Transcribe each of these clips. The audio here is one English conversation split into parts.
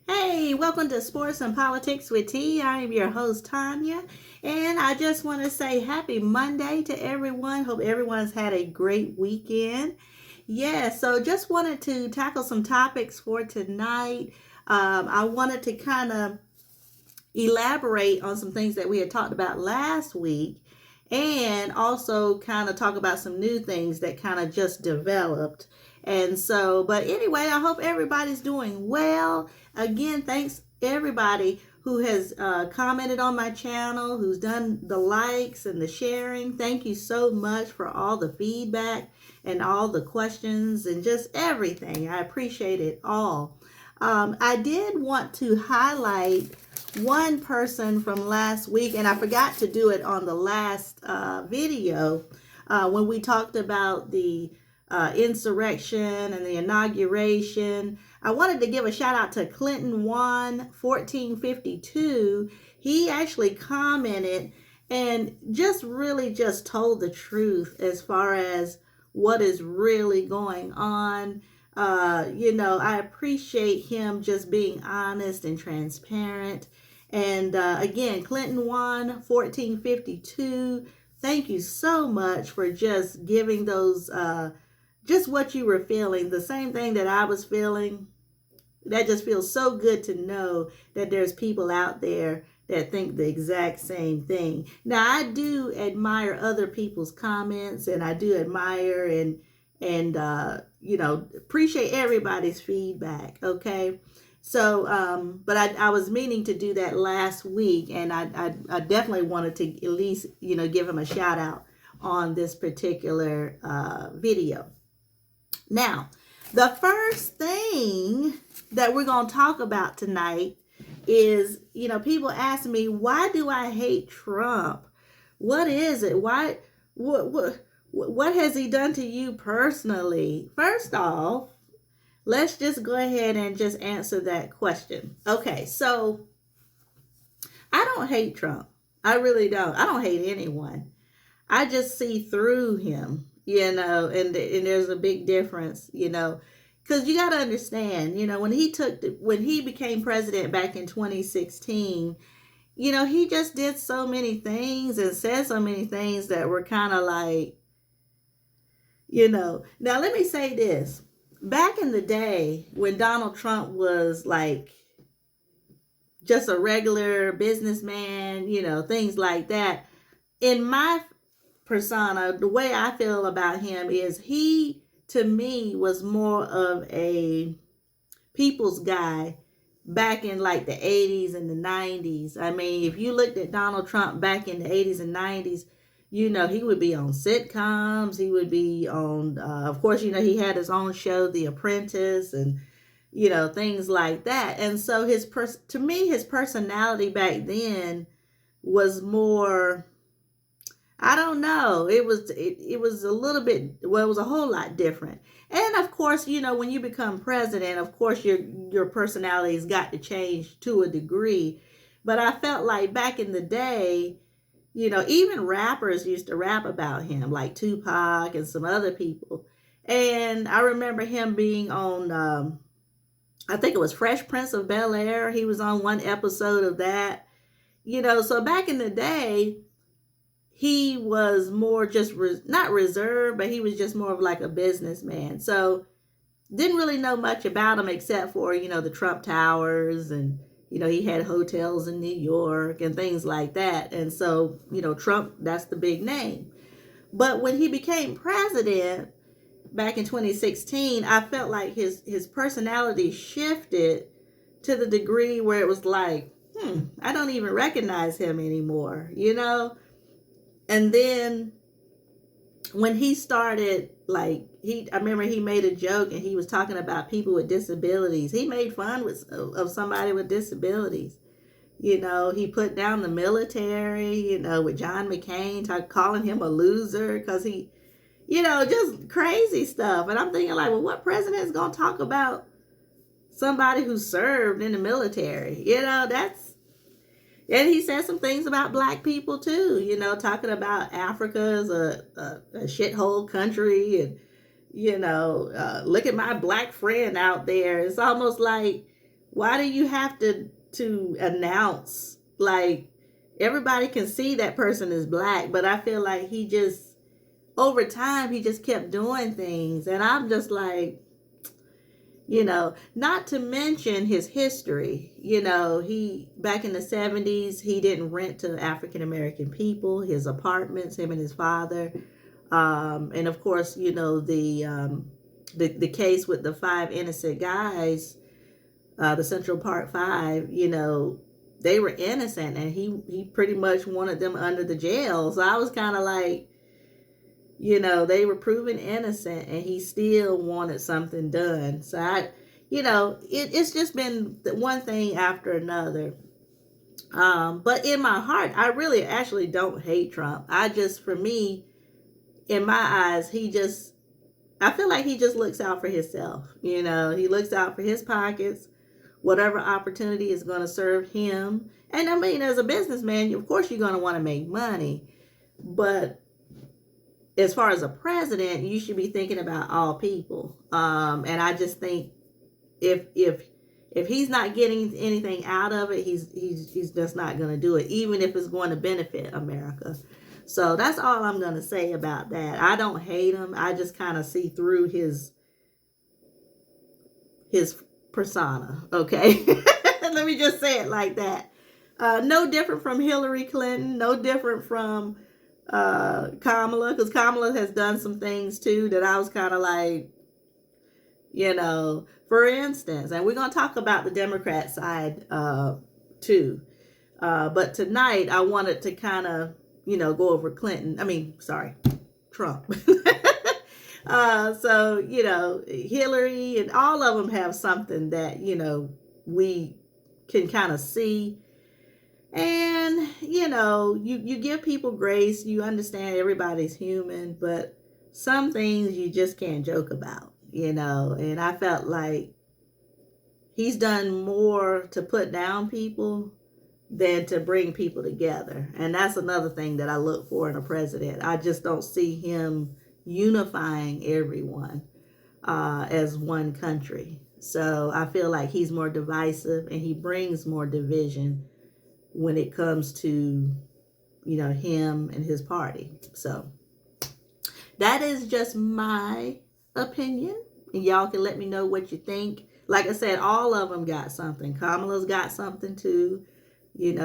Hey, welcome to Sports and Politics with T. I am your host, Tanya, and I just want to say happy Monday to everyone. Hope everyone's had a great weekend. Yeah, so just wanted to tackle some topics for tonight. I wanted to kind of elaborate on some things that we had talked about last week and also kind of talk about some new things that kind of just developed. And so, but anyway, I hope everybody's doing well. Again, thanks everybody who has commented on my channel, who's done the likes and the sharing. Thank you so much for all the feedback and all the questions and just everything. I appreciate it all. I did want to highlight one person from last week, and I forgot to do it on the last video when we talked about the insurrection and the inauguration. I wanted to give a shout out to Clinton 1452. He actually commented and just really just told the truth as far as what is really going on. I appreciate him just being honest and transparent. And again, Clinton 1452. Thank you so much for just giving those, just what you were feeling, the same thing that I was feeling. That just feels so good to know that there's people out there that think the exact same thing. Now, I do admire other people's comments, and I do admire and appreciate everybody's feedback. Okay. So, but I was meaning to do that last week, and I definitely wanted to at least, give him a shout out on this particular video. Now, the first thing that we're going to talk about tonight is, people ask me, why do I hate Trump? What is it? Why, what has he done to you personally? First off, let's just go ahead and just answer that question. Okay, so I don't hate Trump. I really don't. I don't hate anyone. I just see through him, and there's a big difference, because you got to understand, when he became president back in 2016, he just did so many things and said so many things that were kind of like, now let me say this. Back in the day when Donald Trump was like just a regular businessman, things like that, in my persona, the way I feel about him is he, to me, was more of a people's guy back in like the 80s and the 90s. I mean, if you looked at Donald Trump back in the 80s and 90s, he would be on sitcoms. He would be on, of course, he had his own show, The Apprentice, and, things like that. And so to me, his personality back then was more, I don't know. It was a little bit, well, it was a whole lot different. And of course, when you become president, of course your personality has got to change to a degree. But I felt like back in the day, even rappers used to rap about him, like Tupac and some other people. And I remember him being on, I think it was Fresh Prince of Bel-Air. He was on one episode of that. So back in the day, he was more just not reserved, but he was just more of like a businessman. So didn't really know much about him except for, the Trump Towers, and, he had hotels in New York and things like that. And so, Trump, that's the big name. But when he became president back in 2016, I felt like his personality shifted to the degree where it was like, I don't even recognize him anymore, And then when he started, like, I remember he made a joke and he was talking about people with disabilities. He made fun of somebody with disabilities. He put down the military, with John McCain, calling him a loser because he, just crazy stuff. And I'm thinking like, well, what president is going to talk about somebody who served in the military? And he said some things about black people too, talking about Africa as a shithole country, and, look at my black friend out there. It's almost like Why do you have to announce, like, everybody can see that person is black, but I feel like he just, over time, he just kept doing things, and I'm just like, not to mention his history. He, back in the 70s, he didn't rent to African American people his apartments, him and his father. And of course, the case with the 5 innocent guys, the Central Park Five, they were innocent, and he pretty much wanted them under the jail. So I was kind of like, they were proven innocent, and he still wanted something done. So it's just been one thing after another. But in my heart, I really actually don't hate Trump. For me, in my eyes, I feel like he just looks out for himself. He looks out for his pockets, whatever opportunity is going to serve him. And I mean, as a businessman, of course, you're going to want to make money. But as far as a president, you should be thinking about all people. And I just think if he's not getting anything out of it, he's just not going to do it, even if it's going to benefit America. So that's all I'm going to say about that. I don't hate him. I just kind of see through his persona. Okay. Let me just say it like that. No different from Hillary Clinton. No different from Kamala, because Kamala has done some things too that I was kind of like, for instance, and we're going to talk about the Democrat side too. But tonight I wanted to kind of, go over Trump. So, Hillary and all of them have something that, we can kind of see. And, you give people grace. You understand everybody's human, but some things you just can't joke about, and I felt like he's done more to put down people than to bring people together. And that's another thing that I look for in a president. I just don't see him unifying everyone as one country. So I feel like he's more divisive, and he brings more division when it comes to, him and his party. So that is just my opinion, and y'all can let me know what you think. Like I said, all of them got something. Kamala's got something too.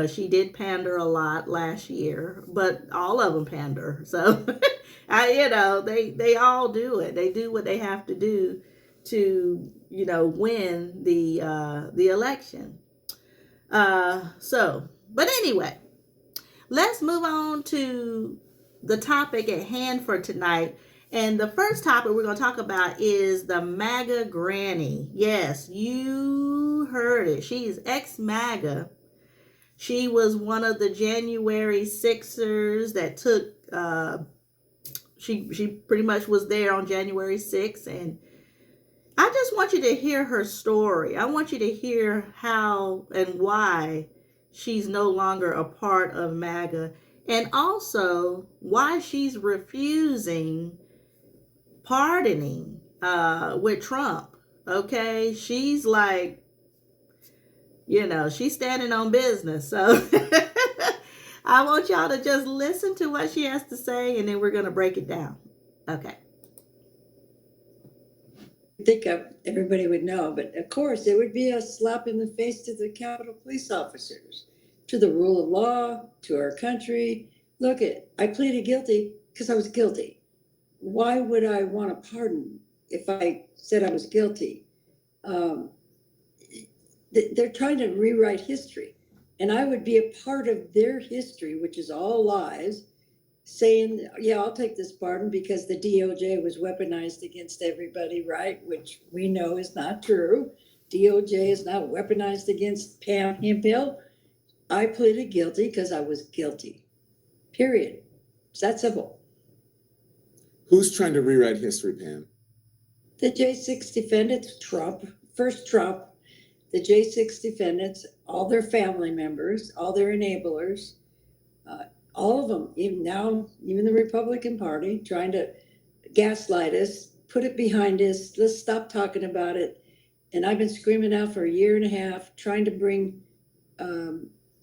She did pander a lot last year, but all of them pander. So, they all do it. They do what they have to do to, win the election. But anyway, let's move on to the topic at hand for tonight. And the first topic we're going to talk about is the Maga Granny. Yes, you heard it. She's ex-MAGA. She was one of the January 6ers that took, she pretty much was there on January 6th. And I just want you to hear her story. I want you to hear how and why she's no longer a part of MAGA. And also why she's refusing pardoning with Trump. Okay? She's like, she's standing on business. So I want y'all to just listen to what she has to say, and then we're going to break it down. Okay. I think everybody would know, but of course it would be a slap in the face to the Capitol Police officers, to the rule of law, to our country. Look, I pleaded guilty because I was guilty. Why would I want a pardon if I said I was guilty? They're trying to rewrite history, and I would be a part of their history, which is all lies, saying, yeah, I'll take this pardon because the DOJ was weaponized against everybody, right? Which we know is not true. DOJ is not weaponized against Pam Hemphill. I pleaded guilty because I was guilty. Period. It's that simple. Who's trying to rewrite history, Pam? The J6 defendants, Trump, first Trump, the J6 defendants, all their family members, all their enablers, all of them, even the Republican Party, trying to gaslight us, put it behind us, let's stop talking about it. And I've been screaming out for a year and a half, trying to bring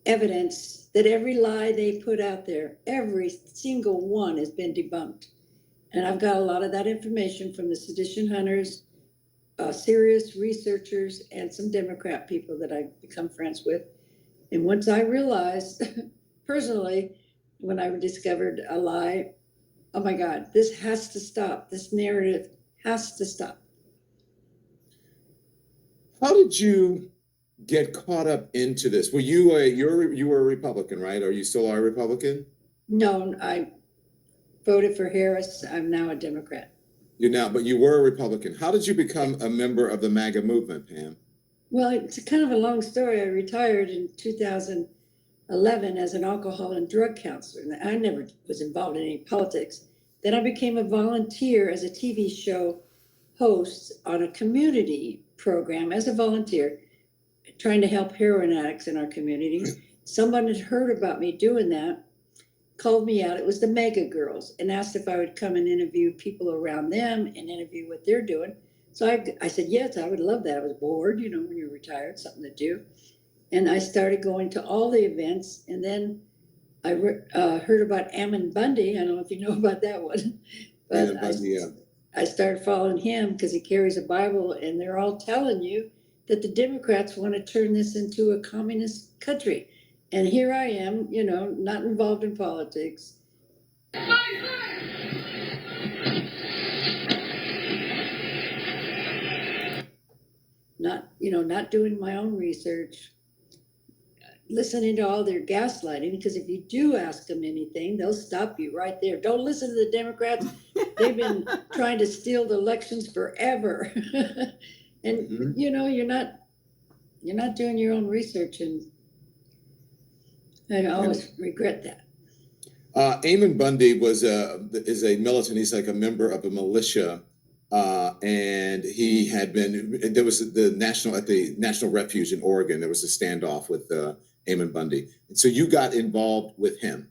evidence that every lie they put out there, every single one has been debunked. And I've got a lot of that information from the sedition hunters, serious researchers, and some Democrat people that I've become friends with. And once I realized, personally, when I discovered a lie, oh my God, this has to stop. This narrative has to stop. How did you get caught up into this? Were you you were a Republican, right? Are you still a Republican? No, I voted for Harris. I'm now a Democrat. But you were a Republican. How did you become a member of the MAGA movement, Pam? Well, it's kind of a long story. I retired in 2011 as an alcohol and drug counselor, and I never was involved in any politics. Then I became a volunteer as a TV show host on a community program as a volunteer, trying to help heroin addicts in our community. Someone had heard about me doing that, called me out. It was the Mega Girls, and asked if I would come and interview people around them and interview what they're doing. So I said, yes, I would love that. I was bored, when you're retired, something to do. And I started going to all the events. And then I heard about Ammon Bundy. I don't know if you know about that one. But Bundy, I started following him because he carries a Bible, and they're all telling you that the Democrats want to turn this into a communist country. And here I am, not involved in politics. Not doing my own research, listening to all their gaslighting, because if you do ask them anything, they'll stop you right there. Don't listen to the Democrats. They've been trying to steal the elections forever. And you're not doing your own research, and I always regret that. Ammon Bundy is a militant. He's like a member of a militia, and he had been. There was at the National Refuge in Oregon. There was a standoff with Ammon Bundy, and so you got involved with him,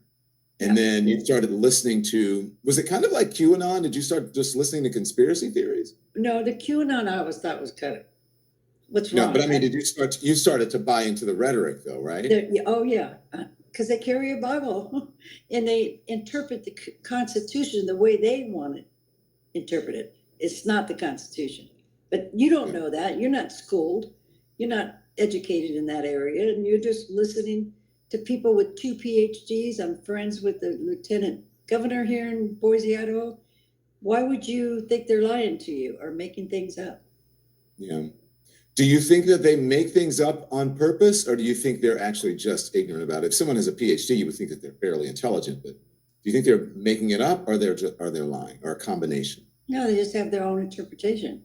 and then you started listening to. Was it kind of like QAnon? Did you start just listening to conspiracy theories? No, the QAnon I always thought was kind of what's wrong. No, but I mean, did you start? You started to buy into the rhetoric, though, right? Oh yeah. Because they carry a Bible and they interpret the Constitution the way they want it interpreted. It's not the Constitution. But you don't know that. You're not schooled. You're not educated in that area. And you're just listening to people with 2 PhDs. I'm friends with the lieutenant governor here in Boise, Idaho. Why would you think they're lying to you or making things up? Yeah. Do you think that they make things up on purpose, or do you think they're actually just ignorant about it? If someone has a PhD, you would think that they're fairly intelligent, but do you think they're making it up, or they're lying, or a combination? No, they just have their own interpretation.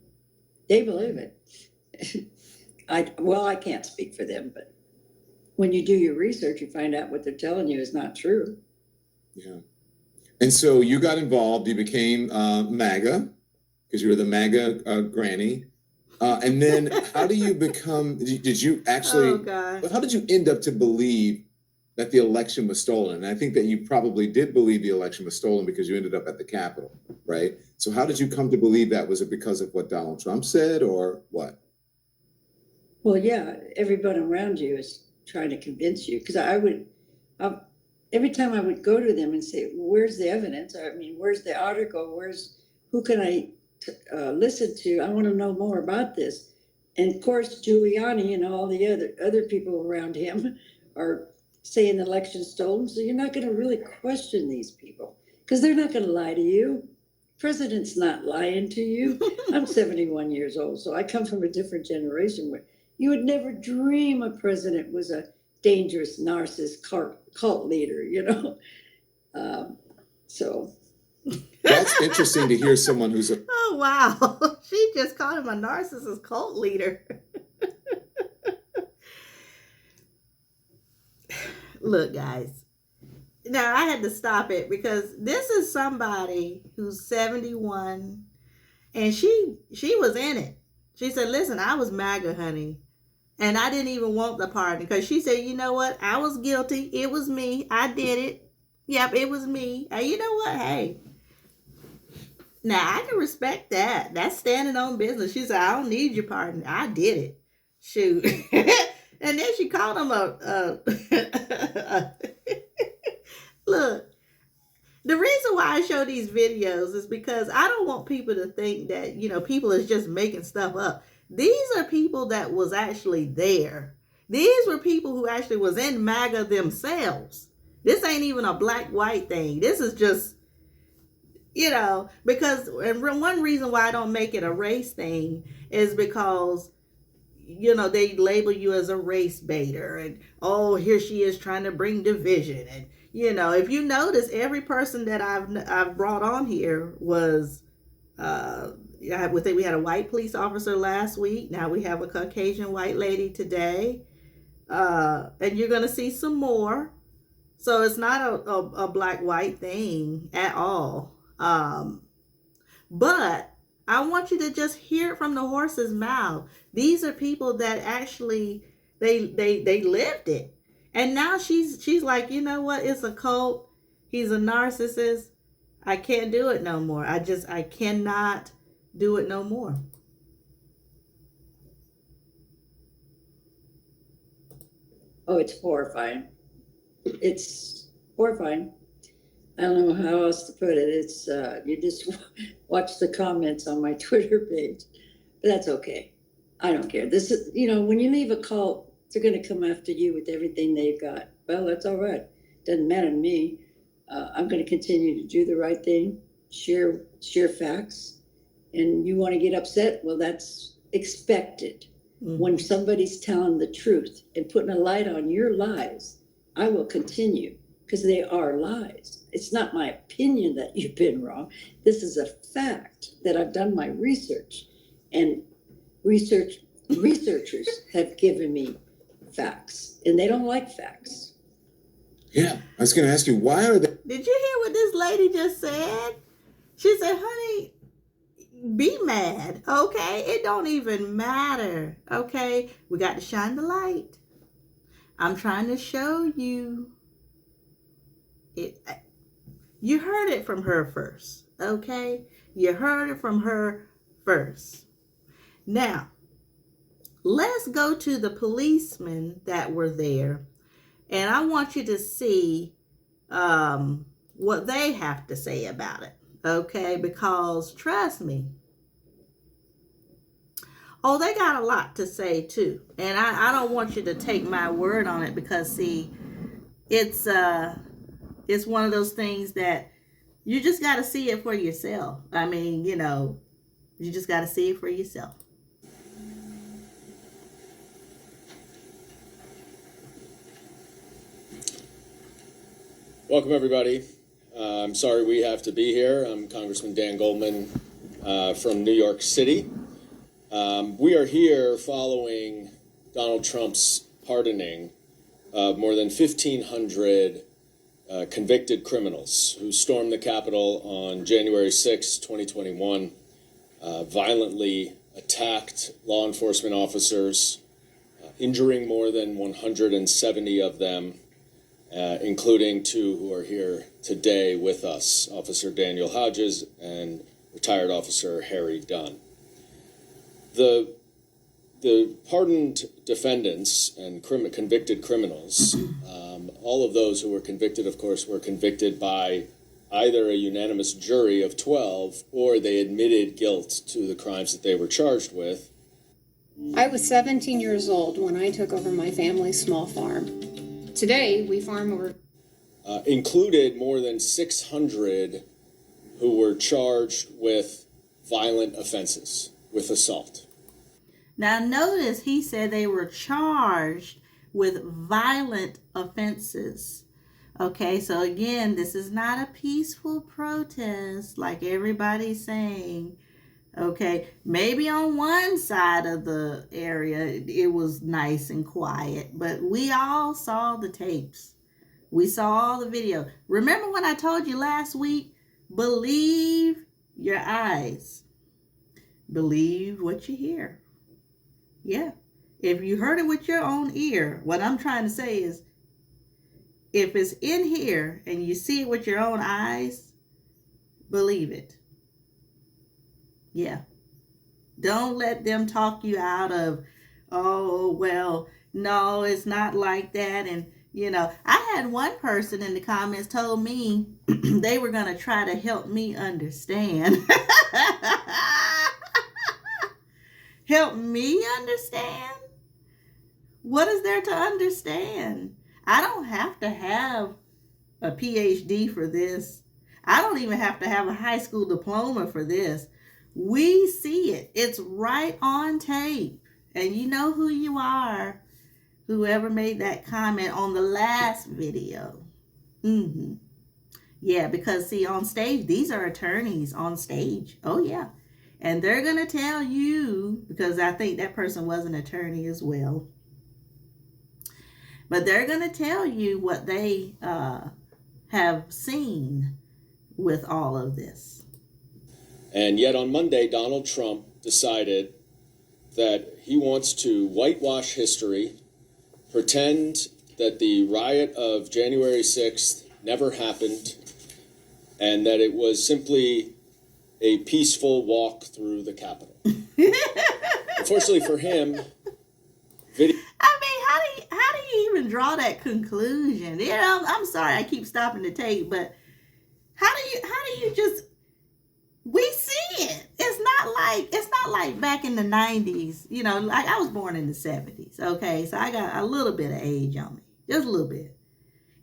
They believe it. I can't speak for them, but when you do your research, you find out what they're telling you is not true. Yeah. And so you got involved. You became MAGA because you were the Maga Granny. And then how do you become, did you actually, how did you end up to believe that the election was stolen? And I think that you probably did believe the election was stolen because you ended up at the Capitol, right? So how did you come to believe that? Was it because of what Donald Trump said, or what? Well, yeah, everybody around you is trying to convince you. Because every time I would go to them and say, well, where's the evidence? I mean, where's the article? Who can I listen to? I want to know more about this. And of course, Giuliani and all the other people around him are saying the election's stolen. So you're not going to really question these people because they're not going to lie to you. President's not lying to you. I'm 71 years old, so I come from a different generation where you would never dream a president was a dangerous narcissist cult leader, so. That's interesting to hear someone who's a... Oh, wow. She just called him a narcissist cult leader. Look, guys. Now, I had to stop it because this is somebody who's 71, and she was in it. She said, listen, I was MAGA, honey, and I didn't even want the pardon because she said, you know what? I was guilty. It was me. I did it. Yep, it was me. And you know what? Hey. Now I can respect that. That's standing on business. She said, "I don't need your pardon. I did it." Shoot. And then she called him look. The reason why I show these videos is because I don't want people to think that, people is just making stuff up. These are people that was actually there. These were people who actually was in MAGA themselves. This ain't even a black-white thing. This is just, because and one reason why I don't make it a race thing is because, they label you as a race baiter, and, oh, here she is trying to bring division. And, if you notice, every person that I've brought on here was, we had a white police officer last week. Now we have a Caucasian white lady today. And you're going to see some more. So it's not a black-white thing at all. But I want you to just hear it from the horse's mouth. These are people that actually, they lived it. And now she's like, you know what? It's a cult. He's a narcissist. I can't do it no more. I cannot do it no more. Oh, it's horrifying. It's horrifying. I don't know how else to put it. It's you just watch the comments on my Twitter page, but that's okay. I don't care. This is, when you leave a cult, they're going to come after you with everything they've got. Well, that's all right. Doesn't matter to me. I'm going to continue to do the right thing, share facts, and you want to get upset? Well, that's expected. Mm-hmm. When somebody's telling the truth and putting a light on your lies, I will continue, because they are lies. It's not my opinion that you've been wrong. This is a fact that I've done my research, and researchers have given me facts, and they don't like facts. Yeah, I was going to ask you, why are they? Did you hear what this lady just said? She said, honey, be mad, okay? It don't even matter, okay? We got to shine the light. I'm trying to show you. You heard it from her first, okay? You heard it from her first. Now, let's go to the policemen that were there, and I want you to see what they have to say about it, okay? Because trust me, they got a lot to say too, and I don't want you to take my word on it, because see, it's one of those things that you just got to see it for yourself. I mean, you just got to see it for yourself. Welcome, everybody. I'm sorry we have to be here. I'm Congressman Dan Goldman from New York City. We are here following Donald Trump's pardoning of more than 1,500 convicted criminals who stormed the Capitol on January 6, 2021, violently attacked law enforcement officers, injuring more than 170 of them, including 2 who are here today with us, Officer Daniel Hodges and retired Officer Harry Dunn. The pardoned defendants and convicted criminals, all of those who were convicted, of course, were convicted by either a unanimous jury of 12 or they admitted guilt to the crimes that they were charged with. I was 17 years old when I took over my family's small farm. Today, we farm over... Included more than 600 who were charged with violent offenses, with assault. Now notice he said they were charged with violent offenses. Okay, so again, this is not a peaceful protest like everybody's saying. Okay, maybe on one side of the area it was nice and quiet, but we all saw the tapes. We saw all the video. Remember when I told you last week, believe your eyes. Believe what you hear. Yeah. If you heard it with your own ear, what I'm trying to say is, if it's in here and you see it with your own eyes, believe it. Yeah. Don't let them talk you out of, oh, well, no, it's not like that. And, I had one person in the comments told me they were going to try to help me understand. Help me understand? What is there to understand? I don't have to have a PhD for this. I don't even have to have a high school diploma for this. We see it. It's right on tape. And you know who you are, whoever made that comment on the last video. Yeah, because see, on stage, these are attorneys on stage. Oh, yeah. And they're going to tell you, because I think that person was an attorney as well, but they're going to tell you what they have seen with all of this. And yet on Monday, Donald Trump decided that he wants to whitewash history, pretend that the riot of January 6th never happened, and that it was simply a peaceful walk through the Capitol. Unfortunately for him, how do you even draw that conclusion? I'm sorry, I keep stopping the tape, but how do you just, we see it. It's not like back in the 90s, like I was born in the 70s, okay? So I got a little bit of age on me, just a little bit.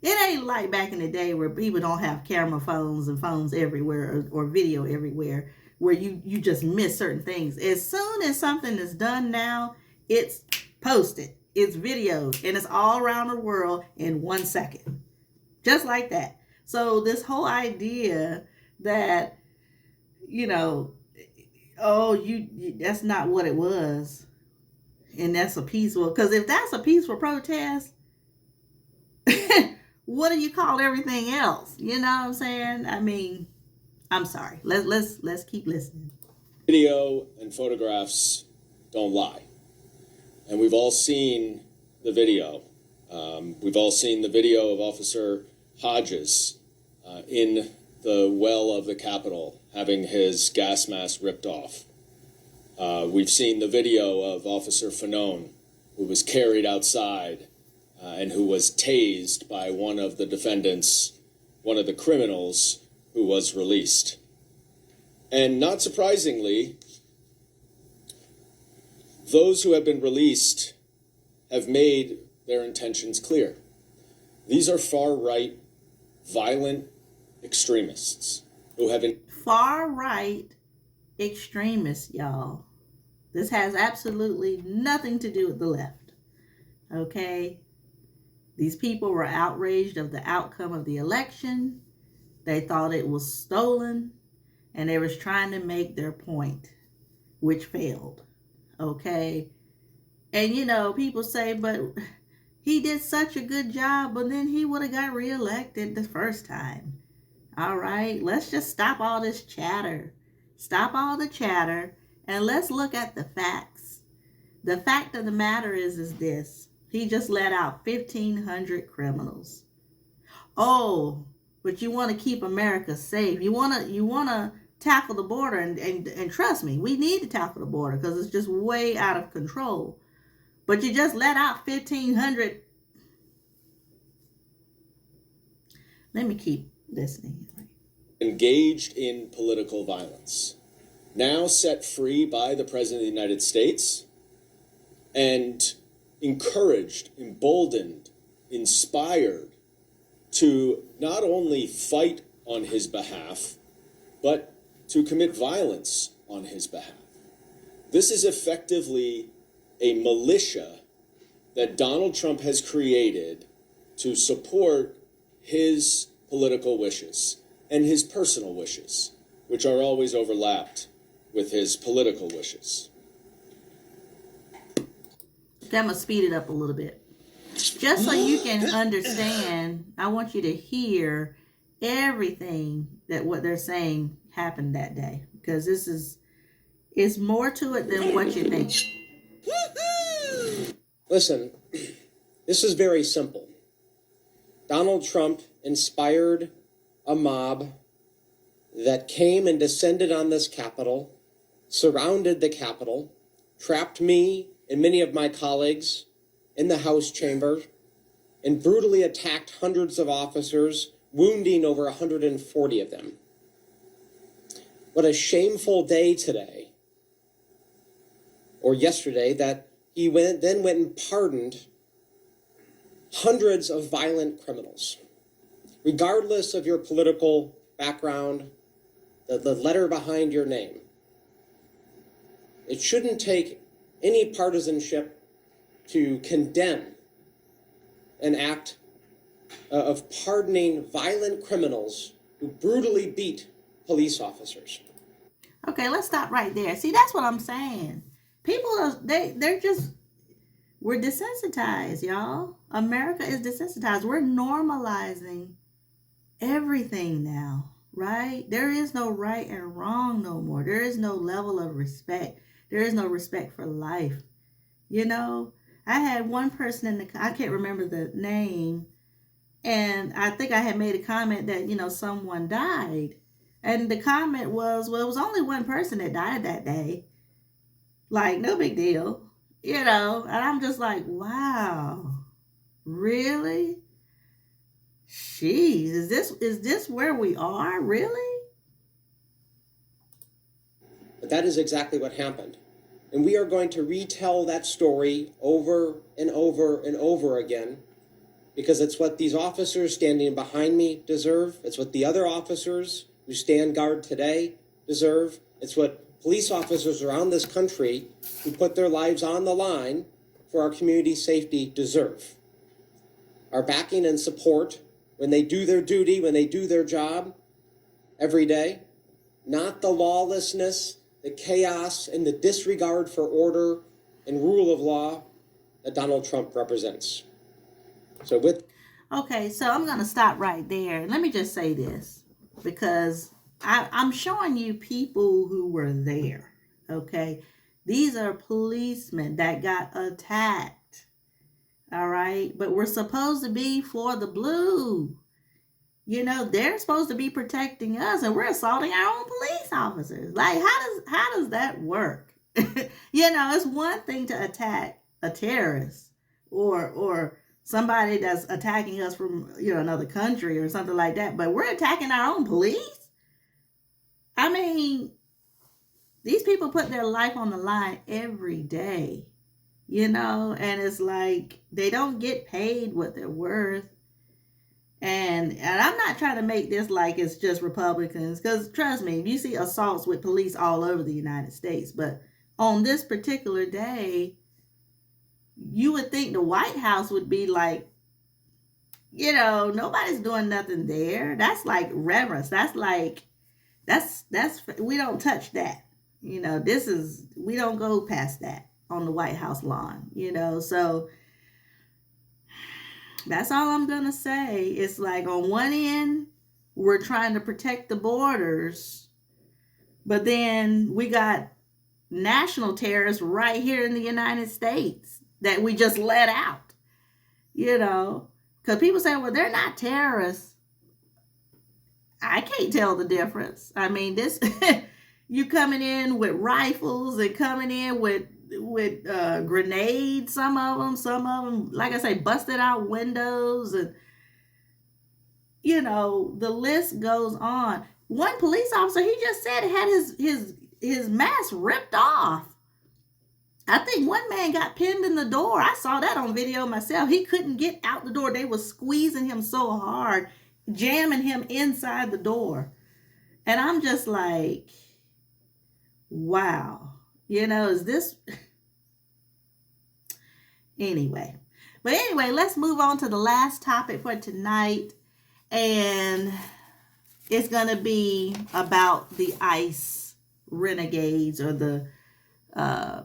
It ain't like back in the day where people don't have camera phones and phones everywhere or video everywhere where you just miss certain things. As soon as something is done now, it's posted, it's videoed, and it's all around the world in 1 second. Just like that. So this whole idea that, that's not what it was, and that's a peaceful, because if that's a peaceful protest, what do you call everything else? You know what I'm saying? I mean, I'm sorry. Let's keep listening. Video and photographs don't lie. And we've all seen the video. We've all seen the video of Officer Hodges in the well of the Capitol having his gas mask ripped off. We've seen the video of Officer Fanone, who was carried outside and who was tased by one of the defendants, one of the criminals who was released. And not surprisingly, those who have been released have made their intentions clear. These are far-right, violent extremists who have been... Far-right extremists, y'all. This has absolutely nothing to do with the left. Okay? These people were outraged of the outcome of the election. They thought it was stolen, and they was trying to make their point, which failed. Okay? And people say, but he did such a good job, but then he would have got reelected the first time. All right, let's just stop all this chatter. Stop all the chatter, and let's look at the facts. The fact of the matter is this. He just let out 1,500 criminals. Oh, but you want to keep America safe. You want to tackle the border, and trust me, we need to tackle the border because it's just way out of control. But you just let out 1,500. Let me keep listening. Engaged in political violence, now set free by the President of the United States, and encouraged, emboldened, inspired to not only fight on his behalf, but to commit violence on his behalf. This is effectively a militia that Donald Trump has created to support his political wishes and his personal wishes, which are always overlapped with his political wishes. I'm going to speed it up a little bit. Just so you can understand, I want you to hear everything that what they're saying happened that day. Because it's more to it than what you think. Listen, this is very simple. Donald Trump inspired a mob that came and descended on this Capitol surrounded the Capitol, trapped me and many of my colleagues in the House chamber, and brutally attacked hundreds of officers, wounding over 140 of them. What a shameful day today, or yesterday, that he then went and pardoned hundreds of violent criminals. Regardless of your political background, the letter behind your name. It shouldn't take any partisanship to condemn an act of pardoning violent criminals who brutally beat police officers. Okay, let's stop right there. See, that's what I'm saying. People are, they're just, we're desensitized, y'all. America is desensitized. We're normalizing everything now, right? There is no right and wrong no more. There is no level of respect. There is no respect for life. You know, I had one person in the, I can't remember the name, and I think I had made a comment that, you know, someone died. And the comment was, well, it was only one person that died that day. Like, no big deal, you know? And I'm just like, wow, really? Jeez, is this where we are, really? But that is exactly what happened. And we are going to retell that story over and over and over again, because it's what these officers standing behind me deserve. It's what the other officers who stand guard today deserve. It's what police officers around this country who put their lives on the line for our community safety deserve. Our backing and support when they do their duty, when they do their job every day, not the lawlessness, the chaos, and the disregard for order and rule of law that Donald Trump represents. Okay, so I'm going to stop right there. Let me just say this, because I'm showing you people who were there, okay? These are policemen that got attacked, all right? But we're supposed to be for the blue. You know, they're supposed to be protecting us, and we're assaulting our own police officers. Like, how does that work? You know, it's one thing to attack a terrorist or somebody that's attacking us from, you know, another country or something like that, but we're attacking our own police? I mean, these people put their life on the line every day, you know, and it's like they don't get paid what they're worth. And I'm not trying to make this like it's just Republicans, because trust me, you see assaults with police all over the United States. But on this particular day, you would think the White House would be like, you know, nobody's doing nothing there. That's like reverence. That's like, that's we don't touch that. You know, we don't go past that on the White House lawn, you know. So that's all I'm going to say. It's like on one end, we're trying to protect the borders, but then we got national terrorists right here in the United States that we just let out, you know, because people say, well, they're not terrorists. I can't tell the difference. I mean, this, you coming in with rifles and coming in with grenades, some of them, like I say, busted out windows, and you know, the list goes on. One police officer, he just said, had his mask ripped off. I think one man got pinned in the door. I saw that on video myself. He couldn't get out the door. They were squeezing him so hard, jamming him inside the door. And I'm just like, wow. You know, is this... Anyway, let's move on to the last topic for tonight. And it's going to be about the ICE renegades, or the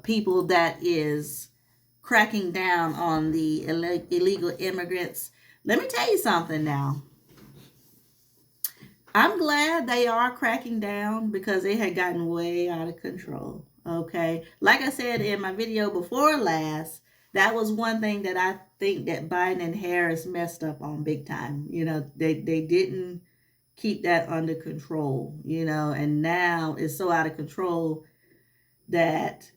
people that is cracking down on the illegal immigrants. Let me tell you something now. I'm glad they are cracking down, because they had gotten way out of control. Okay. Like I said in my video before last, that was one thing that I think that Biden and Harris messed up on big time. You know, they didn't keep that under control, you know, and now it's so out of control that,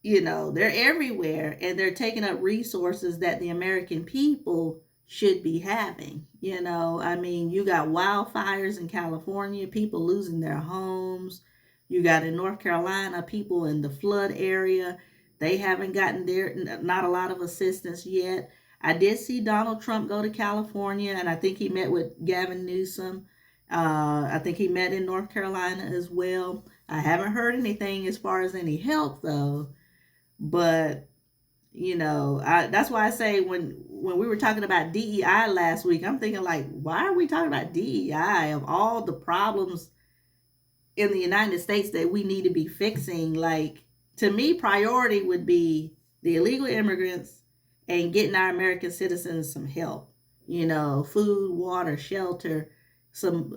you know, they're everywhere and they're taking up resources that the American people should be having. You know, I mean, you got wildfires in California, people losing their homes. You got in North Carolina, people in the flood area. They haven't gotten not a lot of assistance yet. I did see Donald Trump go to California, and I think he met with Gavin Newsom. I think he met in North Carolina as well. I haven't heard anything as far as any help, though. But you know, that's why I say when we were talking about DEI last week, I'm thinking like, why are we talking about DEI of all the problems in the United States that we need to be fixing? Like, to me, priority would be the illegal immigrants and getting our American citizens some help. You know, food, water, shelter, some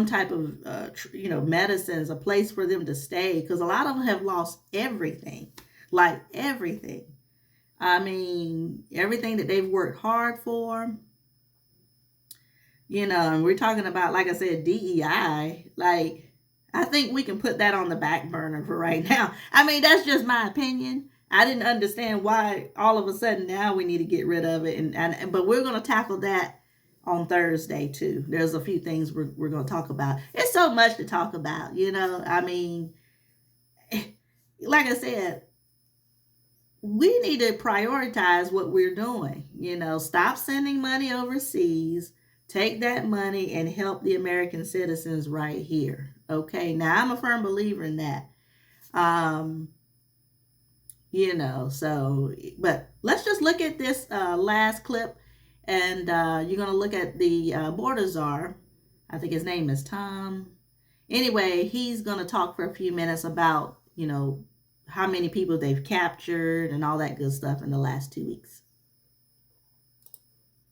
type of medicines, a place for them to stay, because a lot of them have lost everything, like everything. I mean, everything that they've worked hard for. You know, and we're talking about, like I said, DEI. Like, I think we can put that on the back burner for right now. I mean, that's just my opinion. I didn't understand why all of a sudden now we need to get rid of it. But we're going to tackle that on Thursday too. There's a few things we're going to talk about. It's so much to talk about, you know. I mean, like I said, we need to prioritize what we're doing. You know, stop sending money overseas. Take that money and help the American citizens right here. Okay, now I'm a firm believer in that. You know, so, but let's just look at this last clip, and you're going to look at the border czar. I think his name is Tom. Anyway, he's going to talk for a few minutes about, you know, how many people they've captured and all that good stuff in the last 2 weeks.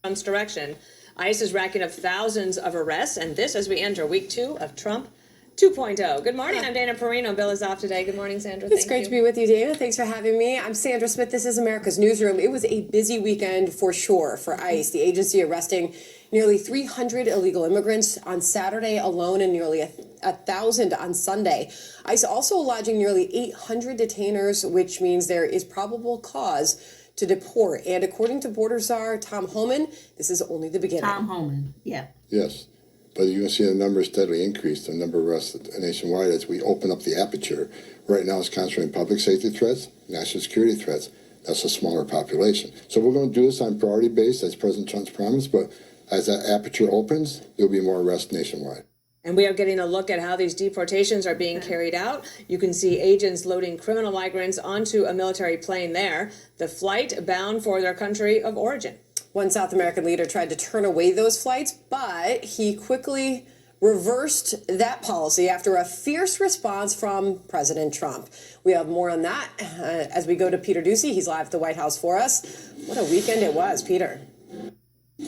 Trump's direction, ICE is racking up thousands of arrests, and this as we enter week 2 of Trump 2.0. Good morning, I'm Dana Perino. Bill is off today. Good morning, Sandra. It's great to be with you, Dana. Thanks for having me. I'm Sandra Smith. This is America's Newsroom. It was a busy weekend for sure for ICE, the agency arresting nearly 300 illegal immigrants on Saturday alone and nearly 1,000 on Sunday. ICE also lodging nearly 800 detainers, which means there is probable cause to deport. And according to border czar Tom Homan, this is only the beginning. Tom Homan, yeah. Yes, but you're going to see the numbers steadily increase, the number of arrests nationwide as we open up the aperture. Right now it's concentrating public safety threats, national security threats. That's a smaller population. So we're going to do this on priority base, as President Trump's promised, but as that aperture opens, there'll be more arrests nationwide. And we are getting a look at how these deportations are being carried out. You can see agents loading criminal migrants onto a military plane there, the flight bound for their country of origin. One South American leader tried to turn away those flights, but he quickly reversed that policy after a fierce response from President Trump. We have more on that as we go to Peter Ducey. He's live at the White House for us. What a weekend it was, Peter.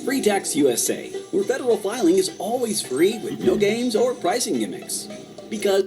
Free Tax USA, where federal filing is always free with no games or pricing gimmicks. Because...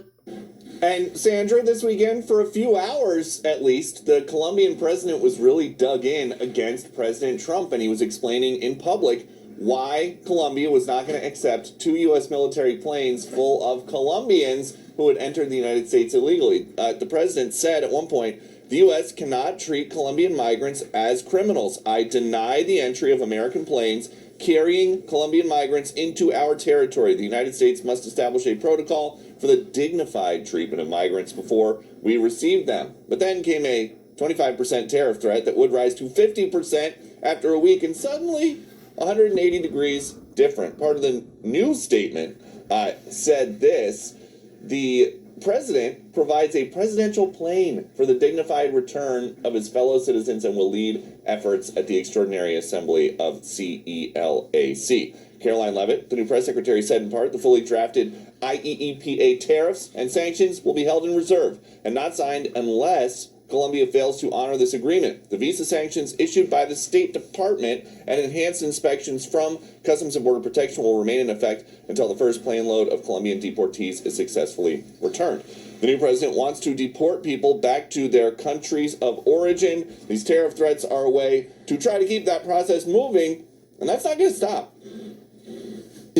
And Sandra, this weekend, for a few hours at least, the Colombian president was really dug in against President Trump, and he was explaining in public why Colombia was not going to accept 2 U.S. military planes full of Colombians who had entered the United States illegally. The president said at one point, the U.S. cannot treat Colombian migrants as criminals. I deny the entry of American planes carrying Colombian migrants into our territory. The United States must establish a protocol for the dignified treatment of migrants before we receive them. But then came a 25% tariff threat that would rise to 50% after a week, and suddenly 180 degrees different. Part of the news statement said this: the president provides a presidential plane for the dignified return of his fellow citizens and will lead efforts at the Extraordinary Assembly of CELAC. Caroline Leavitt, the new press secretary, said in part, the fully drafted IEEPA tariffs and sanctions will be held in reserve and not signed unless Colombia fails to honor this agreement. The visa sanctions issued by the State Department and enhanced inspections from Customs and Border Protection will remain in effect until the first plane load of Colombian deportees is successfully returned. The new president wants to deport people back to their countries of origin. These tariff threats are a way to try to keep that process moving, and that's not going to stop.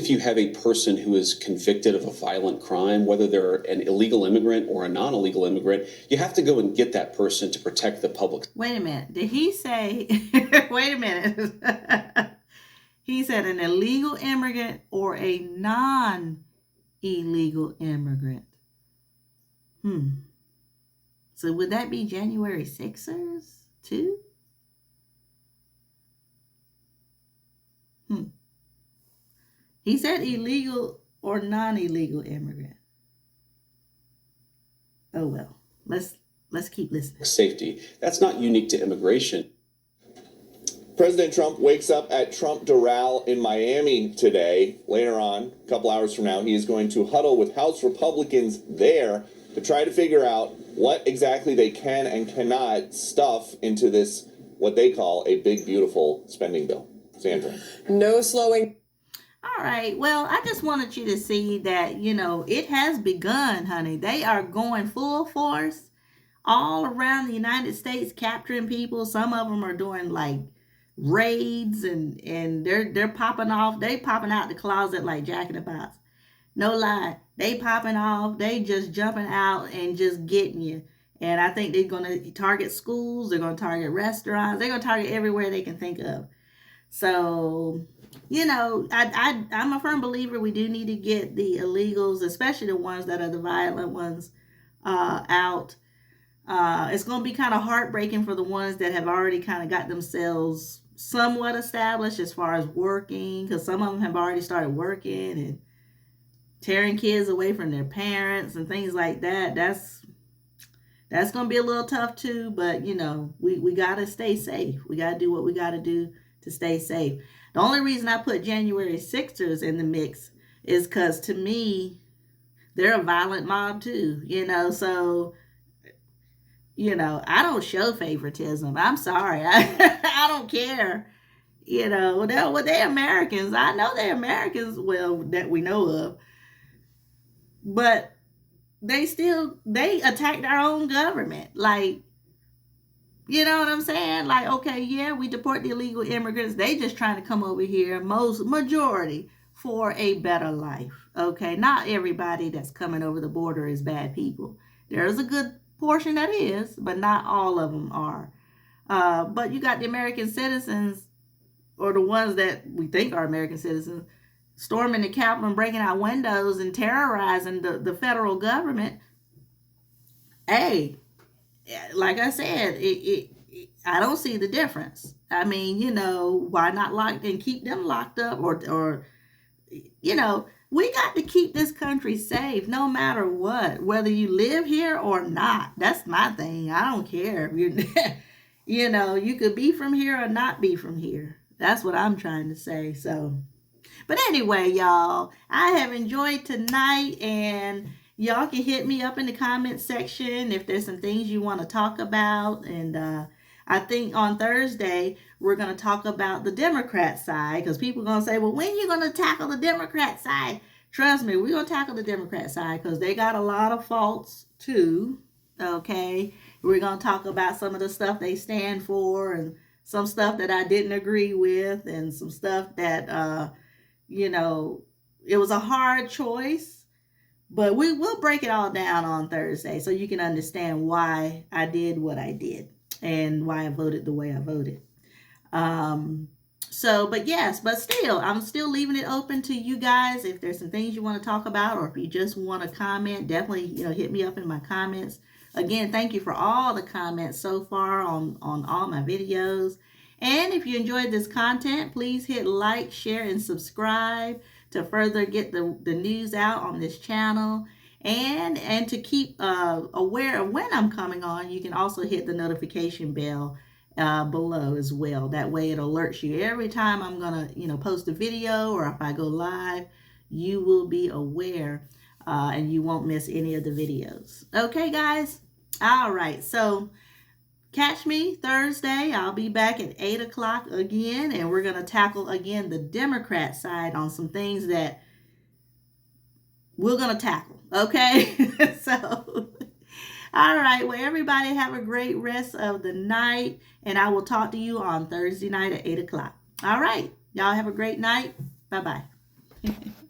if you have a person who is convicted of a violent crime, whether they're an illegal immigrant or a non-illegal immigrant, you have to go and get that person to protect the public. Wait a minute. Did he say, wait a minute. He said an illegal immigrant or a non-illegal immigrant. So would that be January 6ers too? He said illegal or non-illegal immigrant. Oh well, let's keep listening. Safety. That's not unique to immigration. President Trump wakes up at Trump Doral in Miami today. Later on, a couple hours from now, he is going to huddle with House Republicans there to try to figure out what exactly they can and cannot stuff into this, what they call a big, beautiful spending bill. Sandra. No slowing. All right. Well, I just wanted you to see that, it has begun, honey. They are going full force all around the United States, capturing people. Some of them are doing like raids and they're popping off. They popping out the closet like Jack in the Box. No lie. They popping off. They just jumping out and just getting you. And I think they're going to target schools. They're going to target restaurants. They're going to target everywhere they can think of. So, I'm a firm believer we do need to get the illegals, especially the ones that are the violent ones, out. It's going to be kind of heartbreaking for the ones that have already kind of got themselves somewhat established as far as working, because some of them have already started working and tearing kids away from their parents and things like that. That's going to be a little tough too, but we got to stay safe. We got to do what we got to do to stay safe. The only reason I put January 6ers in the mix is because to me, they're a violent mob too, so, I don't show favoritism. I'm sorry. I don't care. They're Americans. I know they're Americans, well, that we know of. But they attacked our own government. Like, you know what I'm saying? Like, okay, yeah, we deport the illegal immigrants. They just trying to come over here, majority, for a better life. Okay, not everybody that's coming over the border is bad people. There's a good portion that is, but not all of them are. But you got the American citizens, or the ones that we think are American citizens, storming the Capitol and breaking out windows and terrorizing the federal government. Hey, like I said, I don't see the difference. I mean, why not lock and keep them locked up or we got to keep this country safe no matter what, whether you live here or not. That's my thing. I don't care. You could be from here or not be from here. That's what I'm trying to say. So, but anyway, y'all, I have enjoyed tonight, and y'all can hit me up in the comment section if there's some things you want to talk about. And I think on Thursday, we're going to talk about the Democrat side, because people are going to say, well, when are you going to tackle the Democrat side? Trust me, we're going to tackle the Democrat side because they got a lot of faults too. Okay. We're going to talk about some of the stuff they stand for and some stuff that I didn't agree with and some stuff that, it was a hard choice. But we will break it all down on Thursday so you can understand why I did what I did and why I voted the way I voted. But still, I'm still leaving it open to you guys. If there's some things you want to talk about, or if you just want to comment, definitely, hit me up in my comments. Again, thank you for all the comments so far on all my videos. And if you enjoyed this content, please hit like, share, and subscribe to further get the news out on this channel. And to keep aware of when I'm coming on, you can also hit the notification bell below as well. That way it alerts you every time I'm gonna post a video, or if I go live, you will be aware and you won't miss any of the videos. Okay, guys? All right, so catch me Thursday. I'll be back at 8 o'clock again, and we're gonna tackle again the Democrat side on some things that we're gonna tackle. Okay. So all right, well, everybody have a great rest of the night, and I will talk to you on Thursday night at 8 o'clock. All right, y'all have a great night. Bye-bye. Bye.